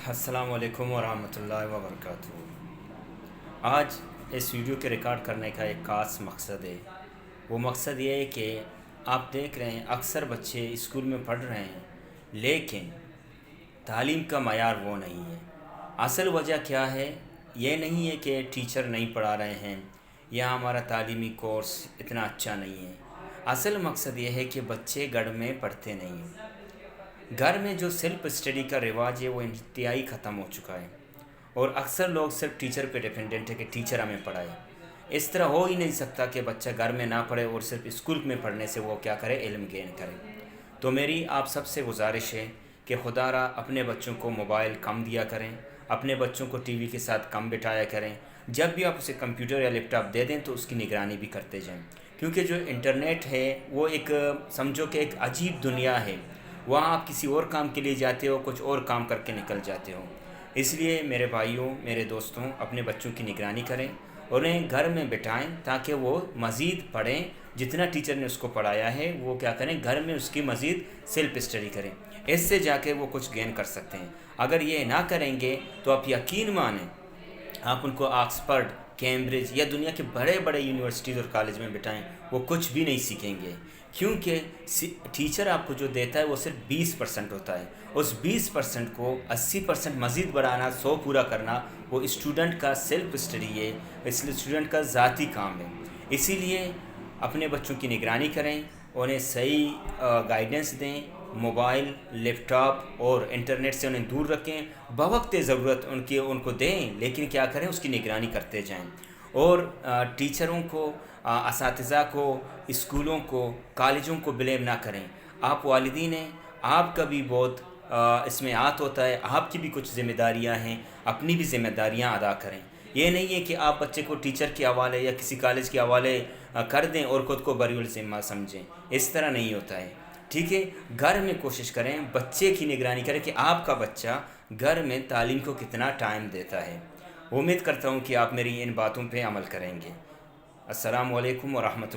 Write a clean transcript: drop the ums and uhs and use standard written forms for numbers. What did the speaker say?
السلام علیکم ورحمۃ اللہ وبرکاتہ۔ آج اس ویڈیو کے ریکارڈ کرنے کا ایک خاص مقصد ہے۔ وہ مقصد یہ ہے کہ آپ دیکھ رہے ہیں اکثر بچے اسکول میں پڑھ رہے ہیں لیکن تعلیم کا معیار وہ نہیں ہے۔ اصل وجہ کیا ہے؟ یہ نہیں ہے کہ ٹیچر نہیں پڑھا رہے ہیں یا ہمارا تعلیمی کورس اتنا اچھا نہیں ہے۔ اصل مقصد یہ ہے کہ بچے گھر میں پڑھتے نہیں ہیں۔ گھر میں جو سیلف اسٹڈی کا رواج ہے وہ انتہائی ختم ہو چکا ہے، اور اکثر لوگ صرف ٹیچر پہ ڈیپینڈنٹ ہے کہ ٹیچر ہمیں پڑھائے۔ اس طرح ہو ہی نہیں سکتا کہ بچہ گھر میں نہ پڑھے اور صرف اسکول میں پڑھنے سے وہ کیا کرے، علم گین کرے۔ تو میری آپ سب سے گزارش ہے کہ خدا را اپنے بچوں کو موبائل کم دیا کریں، اپنے بچوں کو ٹی وی کے ساتھ کم بٹھایا کریں۔ جب بھی آپ اسے کمپیوٹر یا لیپ ٹاپ دے دیں تو اس کی نگرانی بھی کرتے جائیں، کیونکہ جو انٹرنیٹ ہے وہ ایک سمجھو کہ ایک عجیب دنیا ہے۔ وہاں آپ کسی اور کام کے لیے جاتے ہو، کچھ اور کام کر کے نکل جاتے ہو۔ اس لیے میرے بھائیوں، میرے دوستوں، اپنے بچوں کی نگرانی کریں، انہیں گھر میں بٹھائیں تاکہ وہ مزید پڑھیں۔ جتنا ٹیچر نے اس کو پڑھایا ہے وہ کیا کریں، گھر میں اس کی مزید سیلف اسٹڈی کریں۔ اس سے جا کے وہ کچھ گین کر سکتے ہیں۔ اگر یہ نہ کریں گے تو آپ یقین مانیں، آپ ان کو آکسفرڈ، کیمبرج یا دنیا کے بڑے بڑے یونیورسٹیز اور کالج میں بٹھائیں، وہ کچھ بھی نہیں سیکھیں گے، کیونکہ ٹیچر آپ کو جو دیتا ہے وہ صرف 20% ہوتا ہے۔ اس 20% کو 80% مزید بڑھانا، 100 پورا کرنا، وہ اسٹوڈنٹ کا سیلف اسٹڈی ہے، اس لیے اسٹوڈنٹ کا ذاتی کام ہے۔ اسی لیے اپنے بچوں کی نگرانی کریں، انہیں صحیح گائیڈنس دیں، موبائل، لیپ ٹاپ اور انٹرنیٹ سے انہیں دور رکھیں۔ بوقت ضرورت ان کو دیں، لیکن کیا کریں، اس کی نگرانی کرتے جائیں۔ اور ٹیچروں کو، اساتذہ کو، اسکولوں کو، کالجوں کو بلیم نہ کریں۔ آپ والدین ہیں، آپ کا بھی بہت اس میں ہاتھ ہوتا ہے، آپ کی بھی کچھ ذمہ داریاں ہیں، اپنی بھی ذمہ داریاں ادا کریں۔ یہ نہیں ہے کہ آپ بچے کو ٹیچر کے حوالے یا کسی کالج کے حوالے کر دیں اور خود کو بری الذمہ سمجھیں۔ اس طرح نہیں ہوتا ہے، ٹھیک ہے؟ گھر میں کوشش کریں، بچے کی نگرانی کریں کہ آپ کا بچہ گھر میں تعلیم کو کتنا ٹائم دیتا ہے۔ امید کرتا ہوں کہ آپ میری ان باتوں پہ عمل کریں گے۔ السلام علیکم ورحمۃ اللہ۔